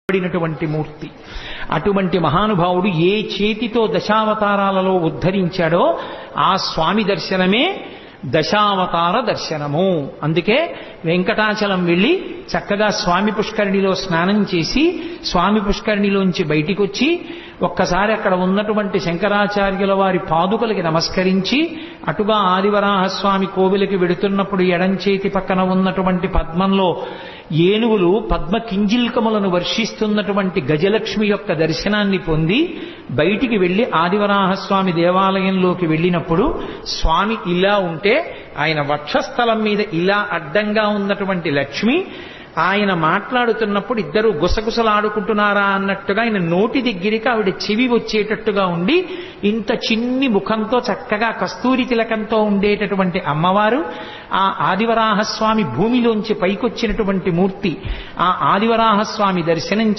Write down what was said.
పడినటువంటి మూర్తి. అటువంటి మహానుభావుడు ఏ చేతితో దశావతారాలలో ఉద్ధరించాడో ఆ స్వామి దర్శనమే దశావతార దర్శనము. అందుకే వెంకటాచలం వెళ్ళి చక్కగా స్వామి పుష్కరిణిలో స్నానం చేసి స్వామి పుష్కరిణిలోంచి బయటికి వచ్చి ఒక్కసారి అక్కడ ఉన్నటువంటి శంకరాచార్యుల వారి పాదుకలకి నమస్కరించి అటుగా ఆదివరాహస్వామి కోవిలకి వెడుతున్నప్పుడు ఎడంచేతి పక్కన ఉన్నటువంటి పద్మంలో ఏనుగులు పద్మ కింజిల్కములను వర్షిస్తున్నటువంటి గజలక్ష్మి యొక్క దర్శనాన్ని పొంది బయటికి వెళ్లి ఆదివరాహస్వామి దేవాలయంలోకి వెళ్ళినప్పుడు స్వామి ఇలా ఉంటే ఆయన వక్షస్థలం మీద ఇలా అడ్డంగా ఉన్నటువంటి లక్ష్మి ఆయన మాట్లాడుతున్నప్పుడు ఇద్దరు గుసగుసలాడుకుంటున్నారా అన్నట్టుగా ఆయన నోటి దగ్గరికి ఆవిడ చెవి వచ్చేటట్టుగా ఉండి ఇంత చిన్ని ముఖంతో చక్కగా కస్తూరి తిలకంతో ఉండేటటువంటి అమ్మవారు ఆ ఆదివరాహస్వామి భూమిలోంచి పైకొచ్చినటువంటి మూర్తి. ఆ ఆదివరాహస్వామి దర్శనం